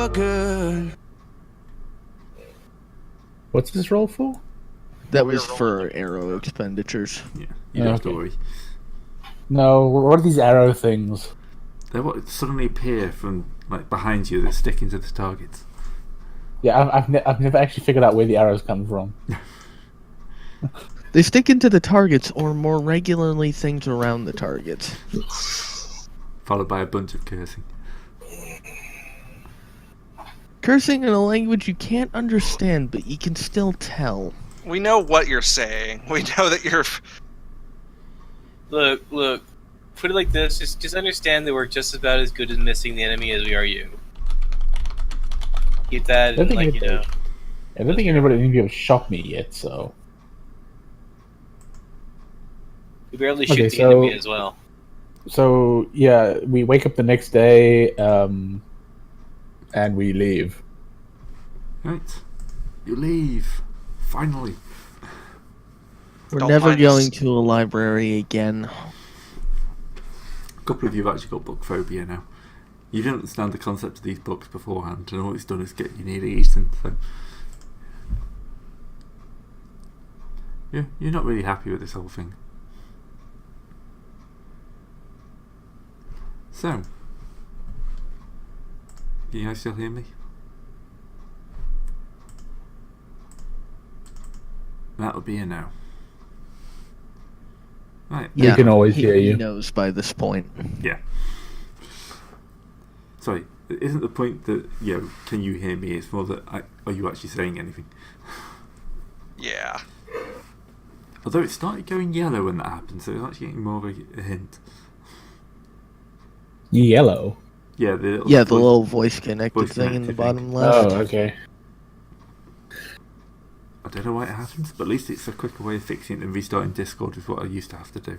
for good. What's this roll for? That was for arrow expenditures. Yeah, you don't have to Okay. worry. No, what are these arrow things? They're what suddenly appear from like behind you that stick into the targets. Yeah, I've never actually figured out where the arrows come from. They stick into the targets, or more regularly, things around the targets. Followed by a bunch of cursing. Cursing in a language you can't understand, but you can still tell. We know what you're saying. We know that you're... Look. Put it like this: just understand that we're just about as good at missing the enemy as we are you. Keep that, in, like, you know. I don't think anybody has shot me yet, so. We barely Okay, shoot the enemy as well. So yeah, we wake up the next day, and we leave. Right. You leave. Finally. We're Don't never mind us. going to a library again. A couple of you have actually got book phobia now. You didn't understand the concept of these books beforehand, and all it's done is get you nearly eaten, so... Yeah, you're not really happy with this whole thing. So... Can you guys still hear me? That would be a no. Right. We can always hear he you. knows by this point. Yeah. Sorry, isn't the point that, can you hear me? It's more that, are you actually saying anything? Yeah. Although it started going yellow when that happened, so it's actually getting more of a hint. Yellow. Yeah, the little voice connected voice thing in the connected bottom thing. left. Oh, okay. I don't know why it happens, but at least it's a quicker way of fixing it than restarting Discord is what I used to have to do.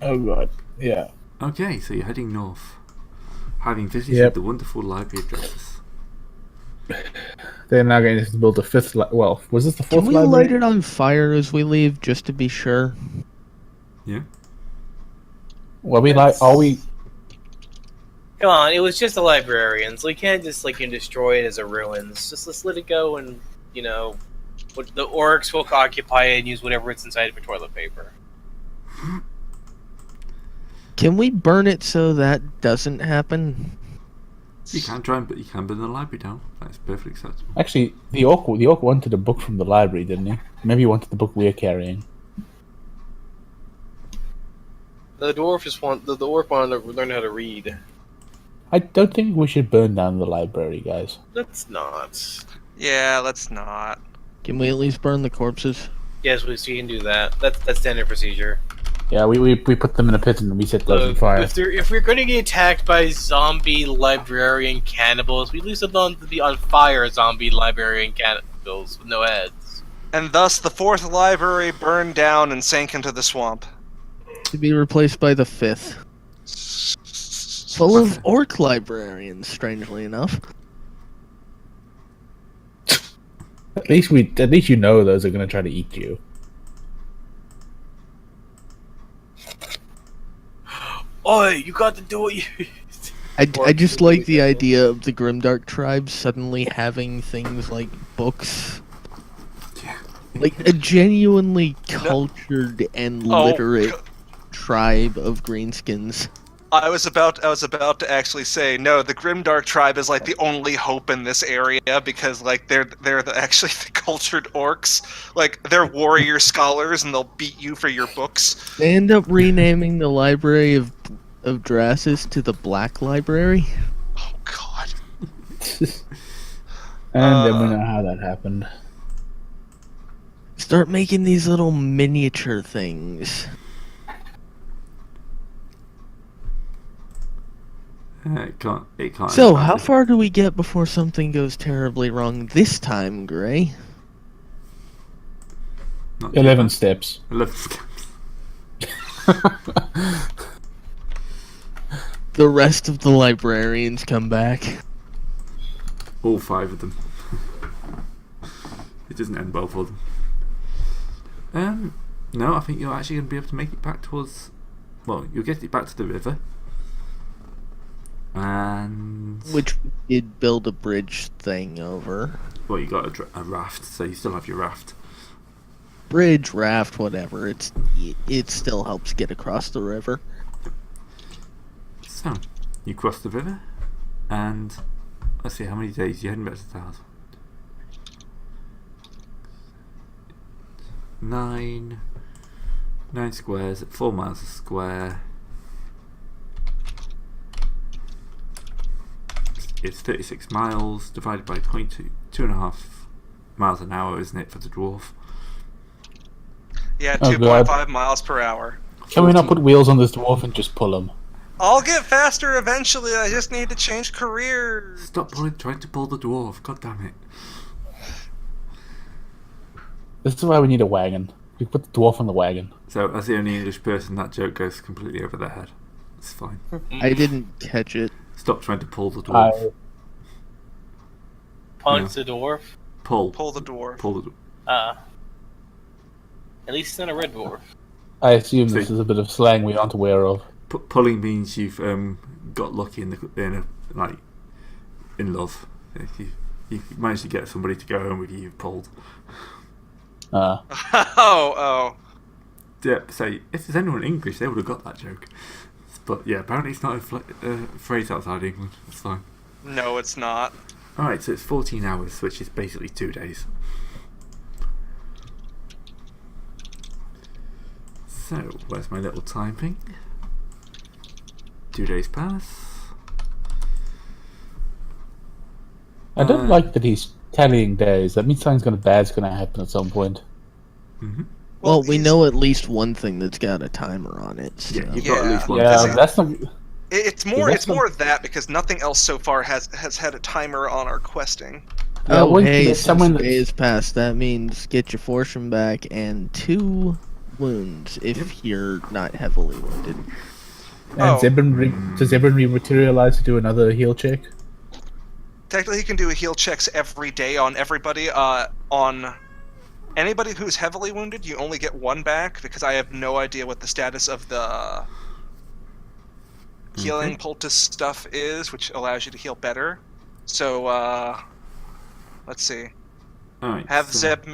Oh god. Yeah. Okay, so you're heading north. Having visited the wonderful library addresses. They're now going to build the fifth. Well, was this the fourth Can we library? light it on fire as we leave, just to be sure? Yeah? Well, are we? Come on, it was just the librarians. We can't just destroy it as a ruins. Just let's let it go, and what the orcs will occupy it and use whatever it's inside for toilet paper. Can we burn it so that doesn't happen? You can try and but you can burn the library down. That's perfectly acceptable. Actually, the orc wanted a book from the library, didn't he? Maybe he wanted the book we're carrying. The orc wanted to learn how to read. I don't think we should burn down the library, guys. Let's not. Yeah, let's not. Can we at least burn the corpses? Yes, we can do that. That's standard procedure. Yeah, we put them in a pit and we set those on fire. If we're going to get attacked by zombie librarian cannibals, we at least want to be on fire zombie librarian cannibals with no heads. And thus, the fourth library burned down and sank into the swamp. To be replaced by the fifth. Full of orc librarians, strangely enough. At least you know those are going to try to eat you. Oi, you got to do it. I just like the idea of the Grimdark tribe suddenly having things like books. Yeah. Like a genuinely cultured and literate tribe of greenskins. I was about to actually say no. The Grimdark tribe is like the only hope in this area because they're actually the cultured orcs. Like they're warrior scholars and they'll beat you for your books. They end up renaming the Library of Drasus to the Black Library. Oh God. And then we know how that happened. Start making these little miniature things. It can't. So, how far do we get before something goes terribly wrong this time, Gray? Not too 11 bad. steps. 11 steps. The rest of the librarians come back. All 5 of them. It doesn't end well for them. No, I think you're actually going to be able to make it back towards... Well, you'll get it back to the river. And Which did build a bridge thing over. well, you got a raft, so you still have your raft. Bridge, raft, whatever. It still helps get across the river. So you cross the river, and let's see how many days you're heading back to the house. 9 squares at 4 miles a square. It's 36 miles divided by 2.5 miles an hour, isn't it, for the dwarf? Yeah, Oh, 2.5 miles per hour. Can we not put wheels on this dwarf and just pull him? I'll get faster eventually. I just need to change careers. Stop trying to pull the dwarf. God damn it. This is why we need a wagon. We put the dwarf on the wagon. So, as the only English person, that joke goes completely over their head. It's fine. I didn't catch it. Stop trying to pull the dwarf. Punch the dwarf. Pull. Pull the dwarf. Pull the dwarf. At least it's not a red dwarf. I assume this is a bit of slang we aren't aware of. Pulling means you've got lucky in love. You managed to get somebody to go home with you. You've pulled. Oh. Yeah. So if there's anyone English, they would have got that joke. But yeah, apparently it's not a phrase outside England. It's fine. No, it's not. All right. So it's 14 hours, which is basically 2 days. So where's my little timing? 2 days pass. I don't like that he's tallying days. That means something bad's going to happen at some point. Mm-hmm. Well, we know at least one thing that's got a timer on it. So. Yeah, you've got at least one. Yeah, thing. that's not... It's more that because nothing else so far has had a timer on our questing. Oh, when hey, there's someone someone days passed. That means get your fortune back and 2 wounds if you're not heavily wounded. And Oh. does Zebrin rematerialize to do another heal check? Technically, he can do heal checks every day on everybody. On anybody who's heavily wounded, you only get 1 back because I have no idea what the status of the healing poultice stuff is, which allows you to heal better. So, let's see. All right. Have so Zeb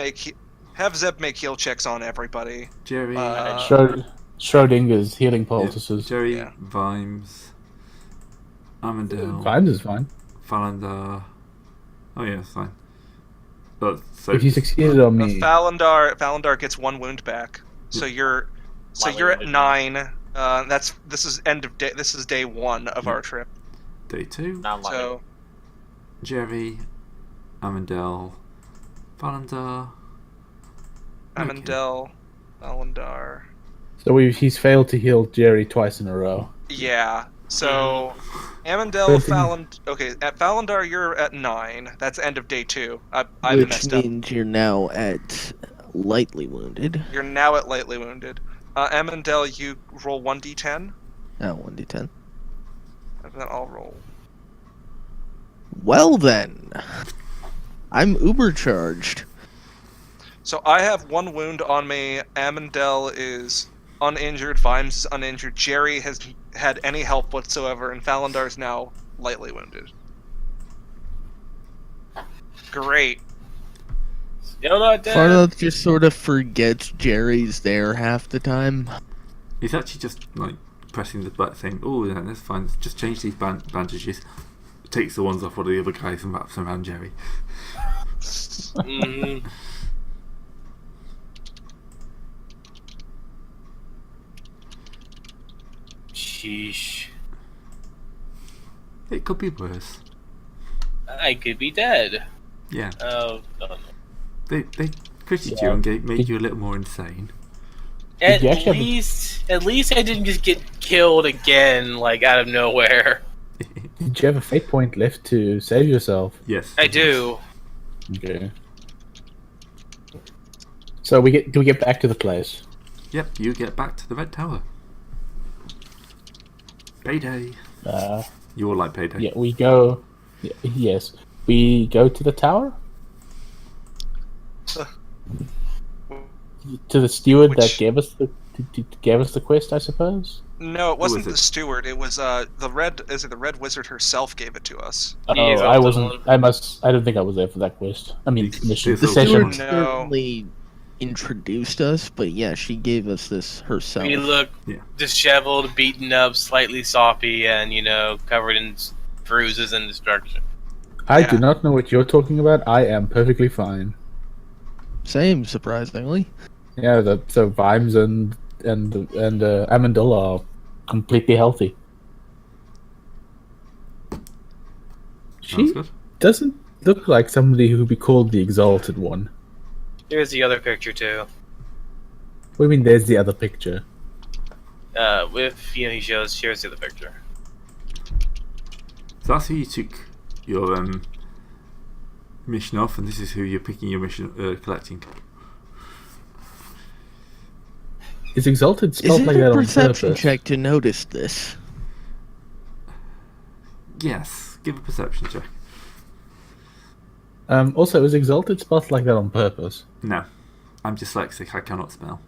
make heal checks on everybody. Jerry. Schrodinger's healing poultices. Jerry, Yeah. Vimes, Amandel, Vimes is fine. Falandar. Oh yeah, it's fine. But so If you succeeded on me, Falandar gets 1 wound back. So you're at wounded. 9. This is end of day. This is day 1 of our trip. day 2, Not like So Jerry, Amandel, Falandar. Amandel, Falandar. so he's failed to heal Jerry twice in a row. Yeah. So Amandel, Okay, at Falandar you're at 9. That's end of day 2. I Which messed up. means you're now at lightly wounded. You're now at lightly wounded. Amandel, you roll 1d10. Oh, 1d10. And then I'll roll. Well then, I'm uber charged. So I have 1 wound on me. Amandel is uninjured. Vimes is uninjured. Jerry has had any help whatsoever, and Falandar is now lightly wounded. Great. Still not dead. Farloth just sort of forgets Jerry's there half the time. He's actually just like pressing the button, saying, "Oh, yeah, that's fine. Just change these bandages." Takes the ones off one of the other guys and wraps them around Jerry. Mhm. Sheesh. It could be worse. I could be dead. Yeah, Oh, no. they critted you Yeah. and made you a little more insane. At you actually have least I didn't just get killed again, like out of nowhere. Did you have a fate point left to save yourself? Yes, I do. Okay. So do we get back to the place? Yep, you get back to the Red Tower. Payday. You all like Payday. Yeah, we go. Yes, we go to the tower. To the steward that Which- gave us gave us the quest, I suppose. No, it wasn't was the it? steward. It was the red. Is it the red wizard herself gave it to us? Oh, He's I also wasn't. the one. I don't think I was there for that quest. I mean, The- mission. the The Stewart session. No. certainly introduced us, but yeah, she gave us this herself. We look Yeah. disheveled, beaten up, slightly soppy, and covered in bruises and destruction. I Yeah. do not know what you're talking about. I am perfectly fine. Same, surprisingly. Yeah, so Vimes and Amandilla are completely healthy. Sounds She good. doesn't look like somebody who would be called the Exalted One. Here's the other picture too. What do you mean? There's the other picture. He shares the other picture. So that's who you took your mission off, and this is who you're picking your mission collecting. Is Exalted Is spelled it like a that on perception purpose? check to notice this? Yes, give a perception check. Also, is Exalted spelled like that on purpose? No, I'm dyslexic. I cannot spell.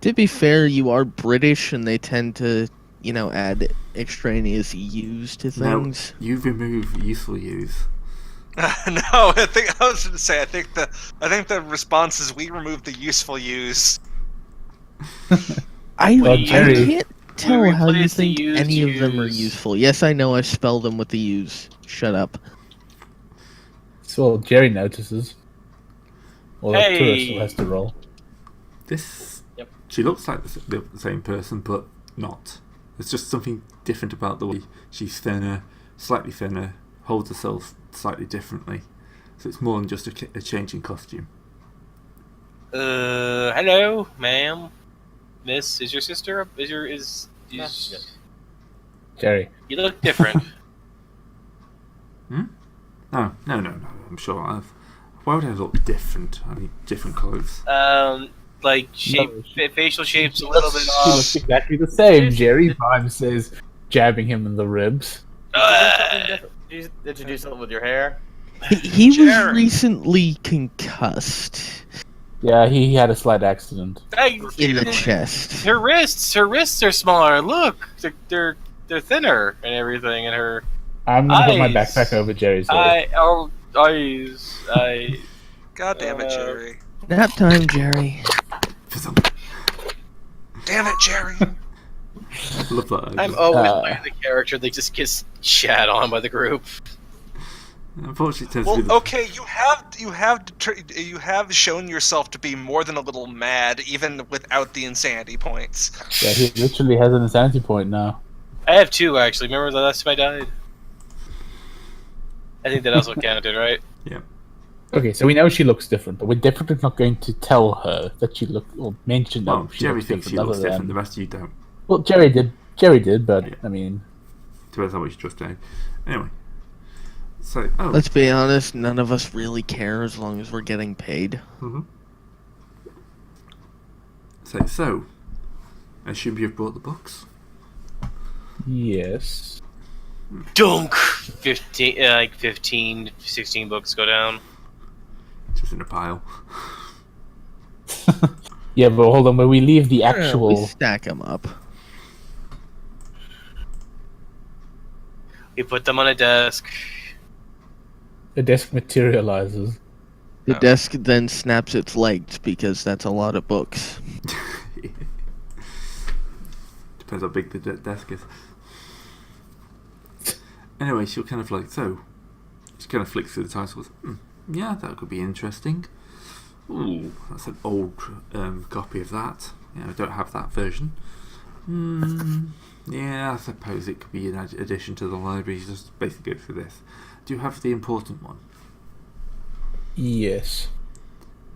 To be fair, you are British, and they tend to, add extraneous U's to No, things. you remove useful use. No, I was going to say. I think the response is we remove the useful use. I Jerry- can't tell how you replace the think used any of them are U's. useful. Yes, I know I spell them with the U's. Shut up. So Jerry notices. Well, Hey! the tourist has to roll. This. Yep. She looks like the same person, but not. There's just something different about the way she's thinner, slightly thinner, holds herself slightly differently. So it's more than just a change in costume. Hello, ma'am. Miss, is your sister? Is Jerry. you look different? No. I'm sure I've. Why would I look different? I mean, different clothes. Like shape, No, facial shapes a little bit She off. looks exactly the same. Jerry Vimes says, jabbing him in the ribs. Did you do something with your hair? He was Jerry. recently concussed Yeah, he had a slight accident. in the chest. Her wrists are smaller. Look, they're thinner and everything. And her I'm gonna put my Eyes. backpack over Jerry's head. eyes. God damn it, Jerry! Nap time, Jerry. Damn it, Jerry! Love that. I'm always playing the character that just gets shat on by the group. Unfortunately, it tends to Well, be the okay, you have shown yourself to be more than a little mad, even without the insanity points. Yeah, he literally has an insanity point now. I have two actually. Remember the last time I died? I think that also counted, right? Okay, so we know she looks different, but we're definitely not going to tell her that she looked or mention that Well, she Jerry looks thinks she different. looks other different. than- The rest of you don't. Well, Jerry did, but Yeah. I mean, Depends how much you trust Jerry. Anyway, so Let's be honest, none of us really care as long as we're getting paid. So, I assume you've brought the books. yes. Dunk! 15, 16 books go down. Just in a pile. Yeah, but hold on. When we leave the We actual, stack them up. We put them on a desk. the desk materializes. The desk then snaps its legs because that's a lot of books. Depends how big the desk is. Anyway, she'll kind of like, so, she kind of flicks through the titles. Yeah, that could be interesting. Ooh, that's an old copy of that. Yeah, I don't have that version. Yeah, I suppose it could be an addition to the library. Just basically go through this. Do you have the important one? Yes.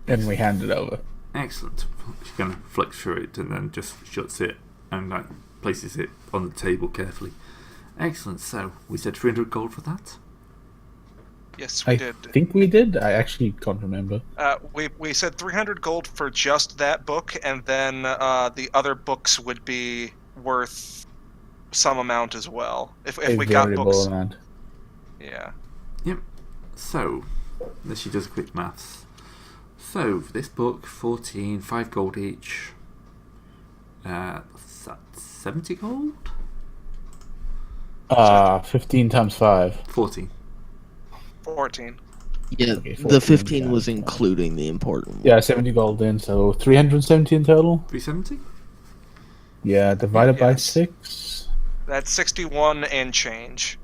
And we hand it over. Excellent. She kind of flicks through it and then just shuts it and like places it on the table carefully. Excellent. So we said 300 gold for that. Yes, we I did. think we did. I actually can't remember. We said 300 gold for just that book, and then the other books would be worth some amount as well. If A we got variable books, amount. yeah. Yep. So, she does quick maths. So, for this book, 14, 5 gold each. What's that, 70 gold? 15 times 5. 14. 14. Yeah, Okay, the 14 15 was times 5. including the important one. Yeah, 70 gold in, so 370 in total. 370? Yeah, divided by Yes. 6. That's 61 and change.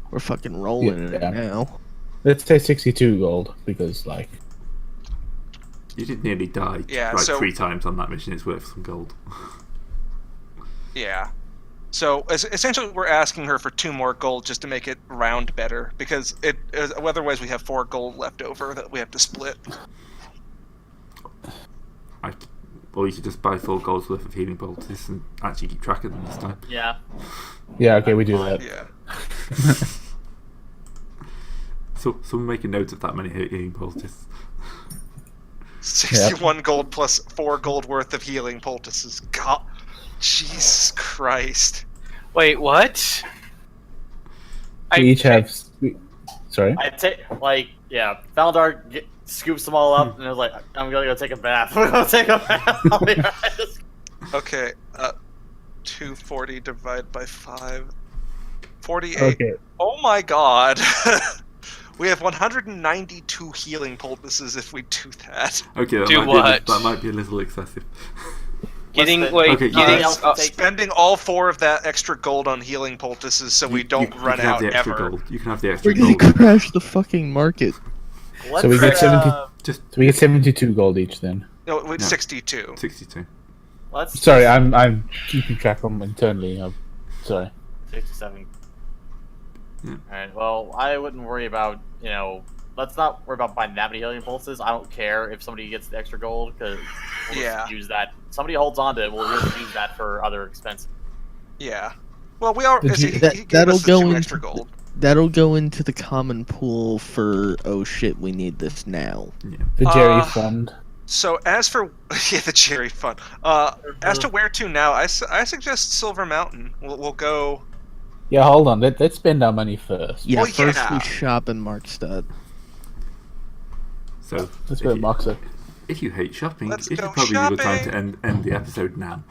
We're fucking rolling in Yeah. it now. Let's say 62 gold, because, like... You did nearly die Yeah, like so- 3 times on that mission. It's worth some gold. Yeah. So essentially, we're asking her for 2 more gold just to make it round better, because otherwise we have 4 gold left over that we have to split. Or you could just buy 4 gold's worth of healing poultices and actually keep track of them this time. Yeah. Yeah, okay, we do that. Yeah. So someone make a note of that many healing poultices. 61 gold plus 4 gold worth of healing poultices. God, Jesus Christ. Wait, what? We each have... Sorry? I take, like, yeah, Valdar scoops them all up, and I was like, I'm gonna go take a bath. I'm gonna take a bath. I'll be right. Okay, 240 divided by 5. 48. Okay. Oh my god. We have 192 healing poultices if we do that. Okay, that, Do might what? That might be a little excessive. Getting What's the- wait, Okay, getting else to take- Spending all 4 of that extra gold on healing poultices so we don't you run can have out the extra ever. gold. You can have the extra We're gonna gold. crash the fucking market. Let's, So we get 70 Just So we get 72 gold each then. No, with No. 62. 62. let's Sorry, I'm keeping track of them internally. Sorry. 67. Yeah. Alright, well, I wouldn't worry about, let's not worry about buying that many healing pulses. I don't care if somebody gets the extra gold, because we'll Yeah. just use that. Somebody holds on to it, we'll just use that for other expenses. Yeah. Well, we are. Did He, you- he gave that'll us the go 2 in- extra gold. That'll go into the common pool for, oh shit, we need this now. Yeah. The Jerry Uh, Fund. So as for yeah, the Cherry Fund. As to where to now, I suggest Silver Mountain. We'll go. Yeah, hold on. Let's spend our money first. Yeah, Well, first yeah. we shop in Markstad. So Let's if go to you- Boxer. If you hate shopping, Let's it's go probably a good time to shopping. end the episode now.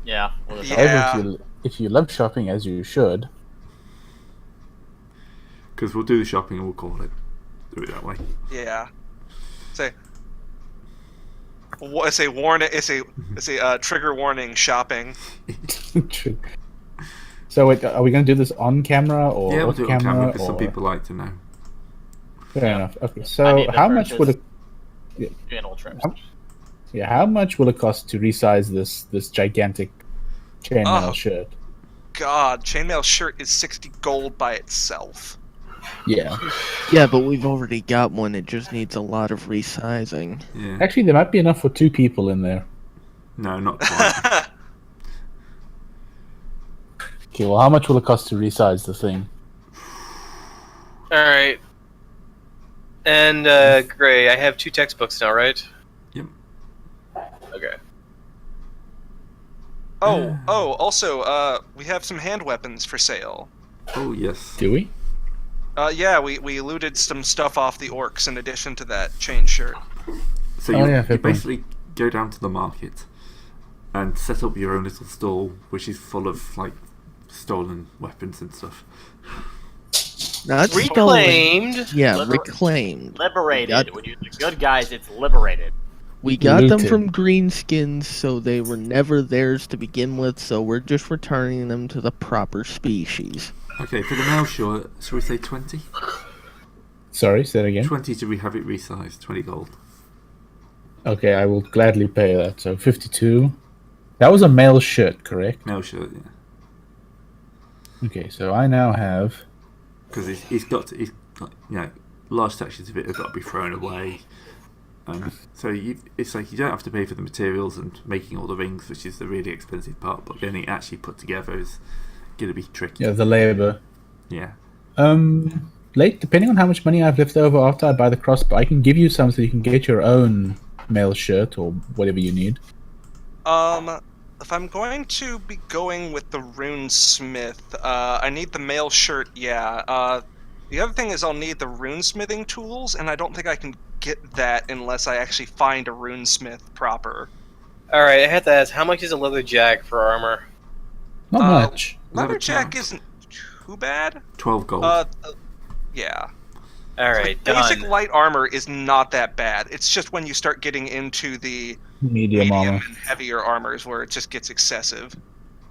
Yeah. We'll just- Yeah. However, if you love shopping, as you should, Because we'll do the shopping and we'll call it. Do it that way. Yeah. It's a warning. It's a trigger warning. Shopping. True. So wait, are we going to do this on camera or Yeah, we'll off do it on camera because some or- people like to know. Fair enough. Okay, I so need the how much would purchase. it? Channel trips. How much will it cost to resize this gigantic chainmail Oh. shirt? God, chainmail shirt is 60 gold by itself. Yeah. Yeah, but we've already got one, it just needs a lot of resizing. Yeah. Actually, there might be enough for 2 people in there. No, not quite. Okay, well, how much will it cost to resize the thing? Alright. And Gray, I have 2 textbooks now, right? Yep. Okay. Also, we have some hand weapons for sale. Oh yes. Do we? Yeah, we looted some stuff off the orcs in addition to that chain shirt. So Oh, you, yeah, fair you point. basically go down to the market and set up your own little stall, which is full of like stolen weapons and stuff. Not stolen. Reclaimed. Yeah, Liber- reclaimed. Liberated. Got- When you're the good guys, it's liberated. We got them Looted. from greenskins, so they were never theirs to begin with, so we're just returning them to the proper species. Okay, for the mail shirt, shall we say 20? Sorry, say that again. 20 to have it resized, 20 gold. Okay, I will gladly pay that. So 52. That was a male shirt, correct? Mail shirt, yeah. Okay, so I now have... Because he's got, large sections of it have got to be thrown away. So it's like you don't have to pay for the materials and making all the rings, which is the really expensive part, but getting it actually put together is going to be tricky. Yeah, the labor. Yeah. Late, depending on how much money I have left over after I buy the crossbow, I can give you some so you can get your own male shirt or whatever you need. If I'm going to be going with the runesmith, I need the mail shirt. Yeah. The other thing is I'll need the runesmithing tools, and I don't think I can get that unless I actually find a runesmith proper. Alright, I had to ask, how much is a leather jack for armor? Not much. Leatherjack Leatherjack. isn't too bad. 12 gold. Yeah. Alright, Basic done. light armor is not that bad. It's just when you start getting into the Medium armor. and heavier armors where it just gets excessive.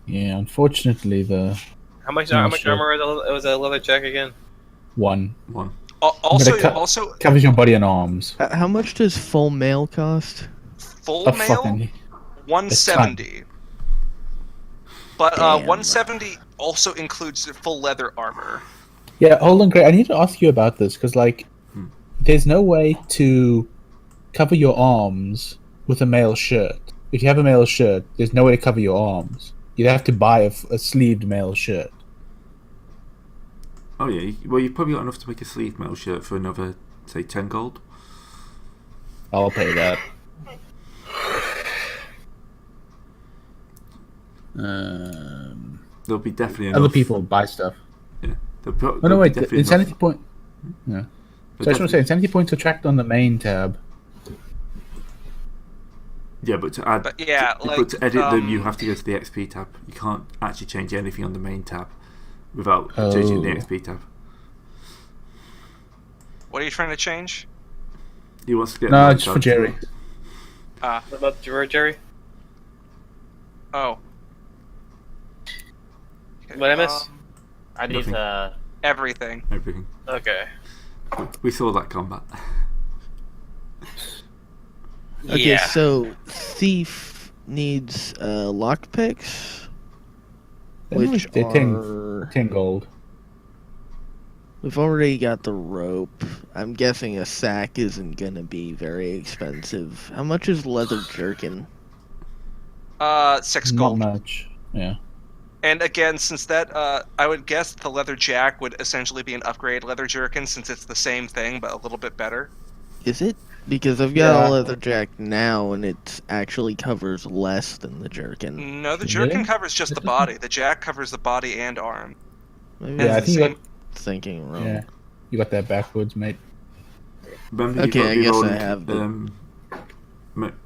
Yeah, unfortunately, the How much No, sure. armor was a leather jack again? one One. Also, But it also covers your body and arms. How much does full mail cost? full A mail fucking 170. But Damn. 170 also includes full leather armor. yeah. Hold on, Gray. I need to ask you about this because, like, Hmm. there's no way to cover your arms with a male shirt. If you have a male shirt, there's no way to cover your arms. You'd have to buy a sleeved male shirt. Oh yeah, well you've probably got enough to make a sleeve metal shirt for another, say, 10 gold. I'll pay that. There'll be definitely enough. Other people buy stuff. Yeah. Oh there'll no, be wait. definitely Insanity enough. point. Yeah. There'll So I just want to say, definitely- insanity points are tracked on the main tab. Yeah, but to add, But yeah, but to edit them, you have to go to the XP tab. You can't actually change anything on the main tab without changing the Oh. XP tab. What are you trying to change? He wants to get. No, more it's for cards. Jerry. What about Jerry? Oh. What I miss? I need Nothing. to. Everything. Everything. Okay. We saw that combat. Okay, Yeah. so thief needs lockpicks, which They're are 10 gold. we've already got the rope. I'm guessing a sack isn't gonna be very expensive. How much is leather jerkin? 6 Not gold. much. Yeah. And again, since that, I would guess the leather jack would essentially be an upgrade leather jerkin, since it's the same thing but a little bit better. Is it? Because I've got Yeah. a leather jack now, and it actually covers less than the jerkin. No, the Really? jerkin covers just the body. The jack covers the body and arm. Maybe Yeah, I I'm think you got. thinking wrong. Yeah, you got that backwards, mate. Remember, Okay, you've got I to be guess I rolling, have the-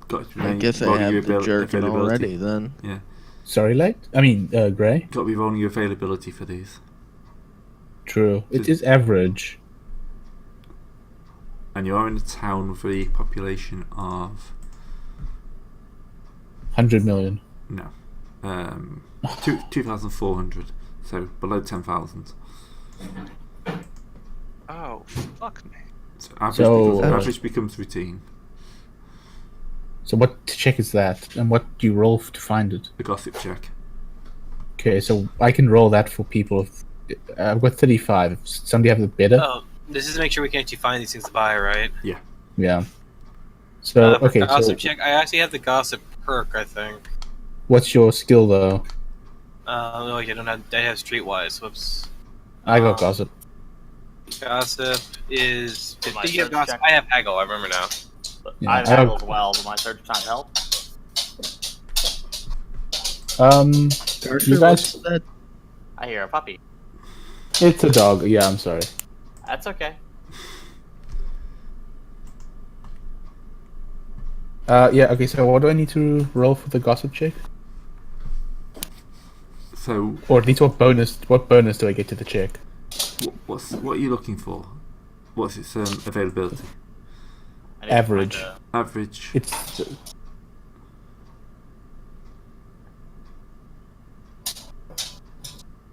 got to be I guess I rolling your have the jerkin availability. already then. Yeah, Sorry, late. I mean, Gray. got to be rolling your availability for these. True. It is average. And you are in a town with a population of 100 million. no, 2,400. So below 10,000. Oh, fuck me. So average, So, average becomes routine. So what check is that, and what do you roll to find it? The gossip check. Okay, so I can roll that for people. I've got 35. If somebody have the better, Oh, this is to make sure we can actually find these things to buy, right? yeah. So For okay, so gossip check. I actually have the gossip perk. I think. what's your skill though? No, I don't have. I have streetwise. Whoops. I got gossip. Gossip is. My Speaking of search gossip, check. I have haggle. I remember now. But Yeah, I have I have- haggle as well, but my search time help. You guys, That I hear a puppy. it's a dog. Yeah, I'm sorry. That's okay. Yeah. Okay. So what do I need to roll for the gossip check? So Or at least what bonus? What bonus do I get to the check? what are you looking for? What's its availability? I need to find Average. a- Average. It's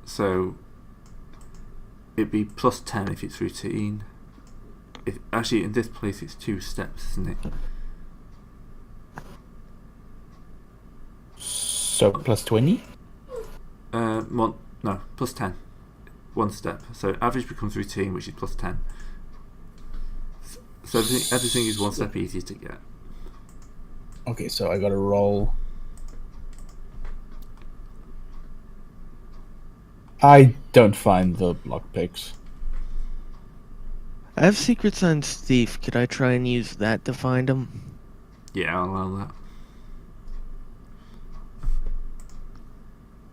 So it'd be plus 10 if it's routine. If actually in this place it's 2 steps, isn't it? so plus 20. No, plus 10. 1 step. So average becomes routine, which is plus 10. So everything is 1 step easier to get. Okay, so I got to roll. I don't find the lockpicks. I have Secret Signs Thief. Could I try and use that to find them? Yeah, I'll allow that.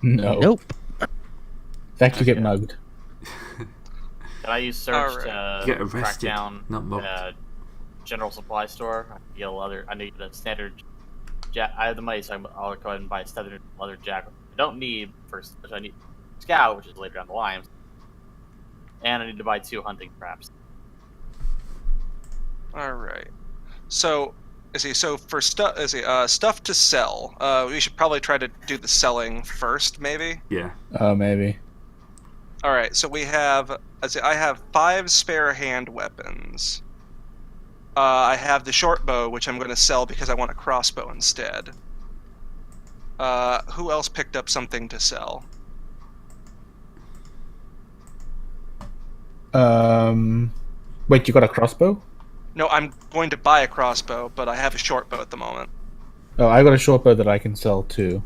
No. Nope. In fact, you get Okay. mugged. Can I use search to Get track arrested, down not mobbed. general supply store? I need the standard. I have the money, so I'll go ahead and buy a standard leather jacket. I don't need first. I need scout, which is later down the line, and I need to buy 2 hunting traps. All right. So for stuff to sell? We should probably try to do the selling first, maybe. Yeah. Oh, maybe. All right. So I have 5 spare hand weapons. I have the short bow, which I'm going to sell because I want a crossbow instead. Who else picked up something to sell? Wait, you got a crossbow? No, I'm going to buy a crossbow, but I have a short bow at the moment. Oh, I got a short bow that I can sell too.